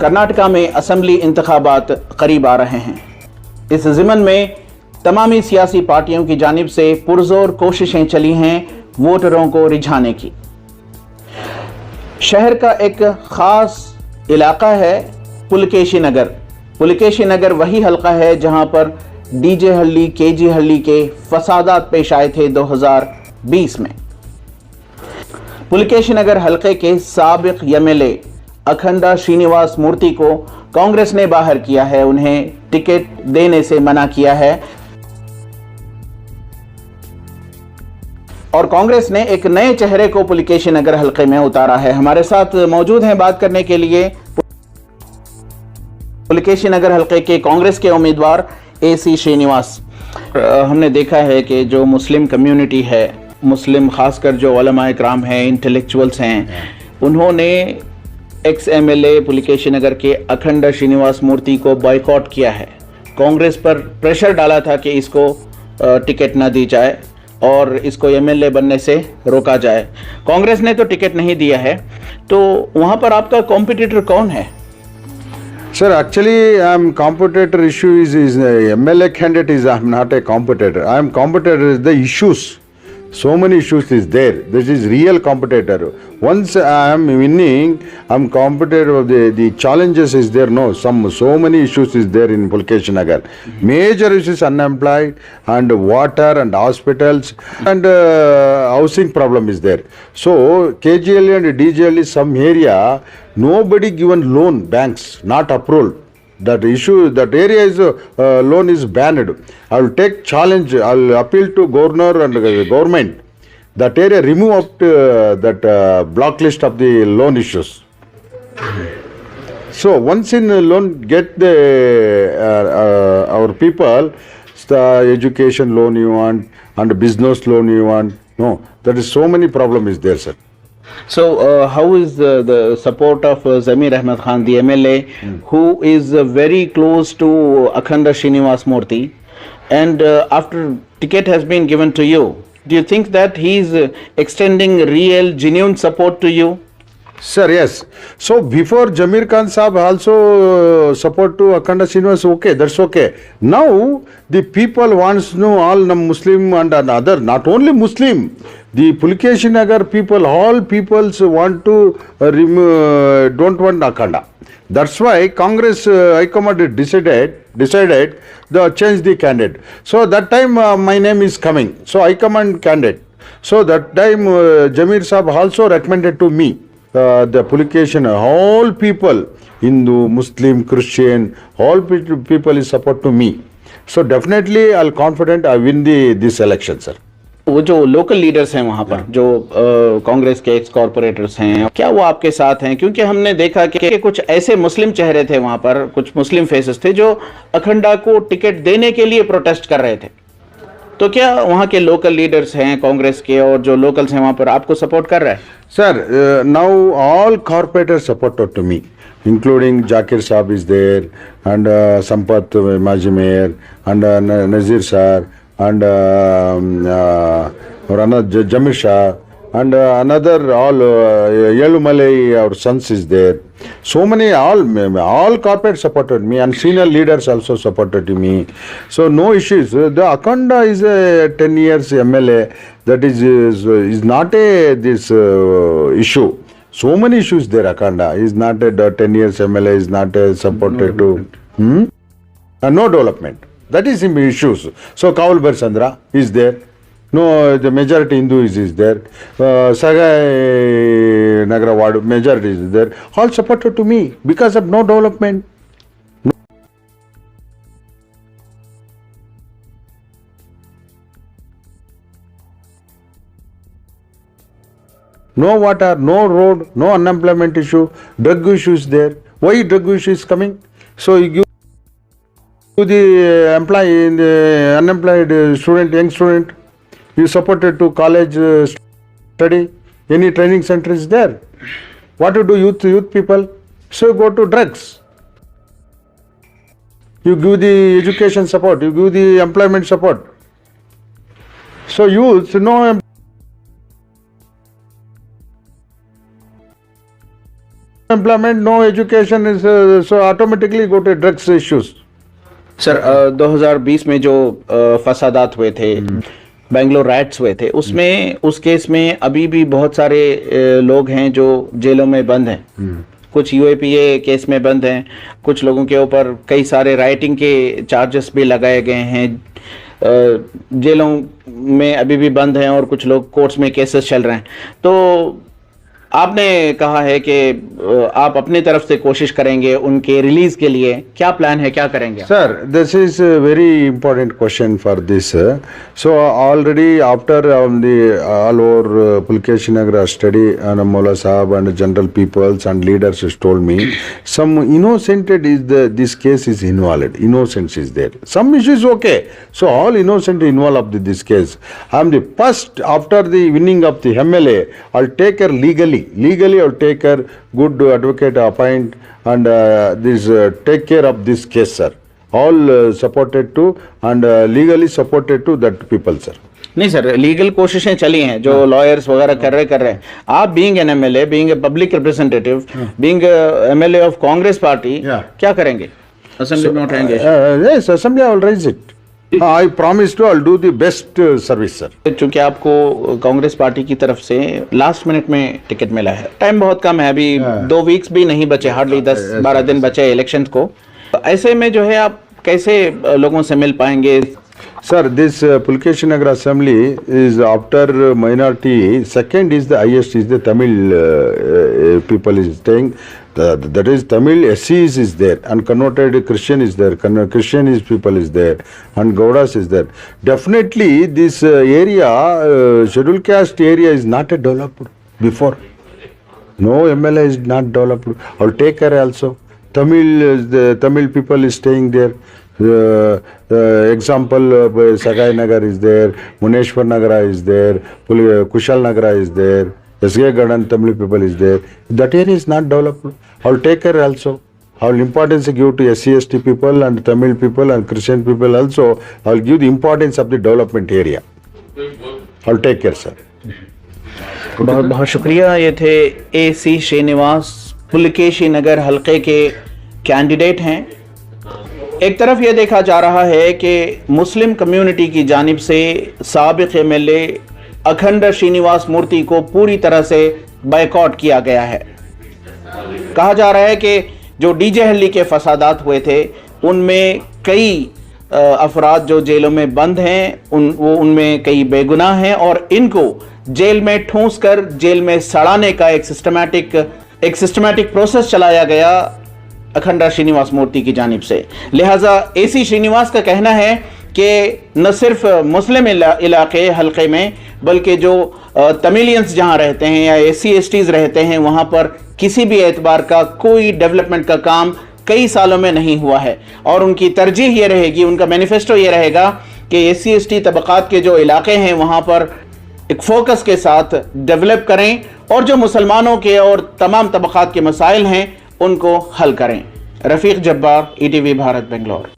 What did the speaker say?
कर्नाटका में असेंबली इंतखाबात करीब आ रहे हैं। इस ज़िमन में तमामी सियासी पार्टियों की जानिब से पुरजोर कोशिशें चली हैं वोटरों को रिझाने की। शहर का एक ख़ास इलाका है पुलकेशीनगर। पुलकेशीनगर वही हल्का है जहां पर डीजे हल्ली, केजी हल्ली के फसादात पेश आए थे 2020 में। पुलकेशीनगर हल्के के साबिक एमएलए अखंडा श्रीनिवास मूर्ति को कांग्रेस ने बाहर किया है, उन्हें टिकट देने से मना किया है और कांग्रेस ने एक नए चेहरे को पुलकेशीनगर हल्के में उतारा है। हमारे साथ मौजूद हैं बात करने के लिए पुलकेशीनगर हल्के के कांग्रेस के उम्मीदवार एसी श्रीनिवास। हमने देखा है कि जो मुस्लिम कम्युनिटी है, मुस्लिम खासकर जो उलमाए कराम हैं, इंटेलेक्चुअल्स हैं, उन्होंने एक्स एमएलए पुलकेशीनगर के अखंडा श्रीनिवास मूर्ति को बॉयकॉट किया है। कांग्रेस पर प्रेशर डाला था कि इसको टिकट ना दी जाए और इसको एमएलए बनने से रोका जाए। कांग्रेस ने तो टिकट नहीं दिया है, तो वहां पर आपका कॉम्पिटिटर कौन है? Sir, actually, competitor issue is MLA candidate is I'm not a competitor. I am competitor is the issues. So many issues is there. This is real competitor. Once I am winning, I'm competitor of the challenges is there. No, so many issues is there in Pulakeshinagar. Major issues unemployed and water and hospitals and housing problem is there. So KGL and DGL is some area. Nobody given loan, banks not approved. That issue, that area is loan is banned. I will take challenge. I will appeal to governor and government. That area remove up that block list of the loan issues. So once in loan get the our people, the education loan you want and business loan you want. No, there is so many problem is there, sir. So, how is the support of Zamir Ahmed Khan, the MLA, who is very close to Akhanda Srinivas Murthy, and after ticket has been given to you, do you think that he is extending real, genuine support to you? Sir, yes. So before Jamir Khan Sahab also support to Akhanda Srinivas, okay, that's okay. Now the people wants to know all Muslim and other, not only Muslim. The Pulakeshinagar people, all peoples want to don't want Akhanda. That's why Congress High Command decided the change the candidate. So that time my name is coming. So High Command candidate. So that time Jamir Sahab also recommended to me. The Pulakeshinagar, all people, Hindu, Muslim, Christian, all people is support to me. So definitely I'll confident I win this election, sir. वो जो local leaders हैं वहाँ पर, जो कांग्रेस के x corporators हैं, क्या वो आपके साथ हैं? क्योंकि हमने देखा कि कुछ ऐसे मुस्लिम चेहरे थे वहाँ पर, कुछ मुस्लिम फेसेस थे जो अखंडा को टिकट देने के लिए प्रोटेस्ट कर रहे थे। तो क्या वहाँ के लोकल लीडर्स हैं कांग्रेस के और जो लोकल्स हैं वहाँ पर आपको सपोर्ट कर रहा है? Sir, now all corporators support to me, including Zakir Saab is there and Sampath Majimer and Nazir Sir and Jamir Shah and another all Yelumalai, our sons is there. So many all corporate supported me and senior leaders also supported me. So no issues. The Akhanda is a 10 years MLA. That is not a this issue. So many issues there. Akhanda is not a 10 years MLA. Is not a supported to no development. That is issues. So Kawal Barsandra is there. No, the majority Hindus is there. Sagai Nagara majority is there. All supported to me because of no development. No water, no road, no unemployment issue, drug issue is there. Why drug issue is coming? So you give to the unemployed student, young student, you supported to college study, any training center is there. What to do youth people? So you go to drugs. You give the education support, you give the employment support. So youth, no employment, no education is so automatically go to drugs issues. Sir 2020 में जो फसादात हुए थे, Bangalore rights हुए थे, उसमें उस case में अभी भी बहुत सारे लोग हैं जो जेलों में बंद हैं। कुछ यूएपीए केस में बंद हैं, कुछ लोगों के ऊपर कई सारे राइटिंग के चार्जेस भी लगाए गए हैं, जेलों में अभी भी बंद हैं और कुछ लोग कोर्ट्स में केसेस चल रहे हैं। तो आपने कहा है कि आप अपनी तरफ से कोशिश करेंगे उनके रिलीज के लिए, क्या प्लान है, क्या करेंगे? Sir, this is a very important question for this. So already after the all over Pulakeshinagar study and Mola Sahab and general peoples and leaders has told me some innocent is this case is involved. Innocence is there. Some issues okay. So all innocent involved in this case. I am the first after the winning of the MLA. I'll take her legally. Legally, I'll take her good advocate appoint and this take care of this case, sir. All supported to and legally supported to that people, sir. नहीं sir, legal कोशिशें चली हैं, जो lawyers वगैरह कर रहे हैं। आप being an MLA, being a public representative, being MLA of Congress party, क्या करेंगे? असेंबली में उठाएंगे? Yes, assembly I will raise it. I promise to I'll do the best service, sir. चूंकि आपको कांग्रेस पार्टी की तरफ से लास्ट मिनट में टिकट मिला है, टाइम बहुत कम है, अभी 2 वीक्स भी नहीं बचे, हार्डली 10-12 दिन बचे इलेक्शन को। ऐसे में जो है आप कैसे लोगों से मिल पाएंगे? Sir, this Pulakeshinagar assembly is after minority. Second is the highest is the Tamil people is staying. That is Tamil SCs is there and converted Christian is there. Christian is people is there and Gaudas is there. Definitely this area scheduled caste area is not developed before. No MLA is not developed. I'll take care also. Tamil people is staying there. Example, Sagai Nagar is there, Muneshwar Nagara is there, Kushal Nagara is there, SK Garden Tamil people is there. That area is not developed. I'll take care also. I'll importance give to SC/ST people and Tamil people and Christian people also. I'll give the importance of the development area. I'll take care, sir. बहुत बहुत शुक्रिया। ये थे AC Srinivas, Pulakeshinagar हलके के candidate हैं। एक तरफ ये देखा जा रहा है कि मुस्लिम कम्युनिटी की जानिब से साबिक एमएलए अखंड श्रीनिवास मूर्ति को पूरी तरह से बायकॉट किया गया है। कहा जा रहा है कि जो डीजे हल्ली के फसादात हुए थे उनमें कई अफराद जो जेलों में बंद हैं उनमें कई बेगुनाह हैं और इनको जेल में ठूंस कर जेल में सड़ाने का एक सिस्टमैटिक प्रोसेस चलाया गया अखंडा श्रीनिवास मूर्ति की जानिब से। लिहाजा AC श्रीनिवास का कहना है कि न सिर्फ मुस्लिम इलाके हलके में बल्कि जो तमिलियंस जहां रहते हैं या SC/STs रहते हैं वहां पर किसी भी एतबार का कोई डेवलपमेंट का काम कई सालों में नहीं हुआ है और उनकी तरजीह ये रहेगी, उनका मैनिफेस्टो ये रहेगा कि SC/ST तबकात के जो इलाके हैं वहां पर एक फोकस के साथ डेवलप करें और जो मुसलमानों के और तमाम तबकात के मसाइल हैं उनको हल करें। रफीक जब्बार, ETV भारत, बेंगलोर।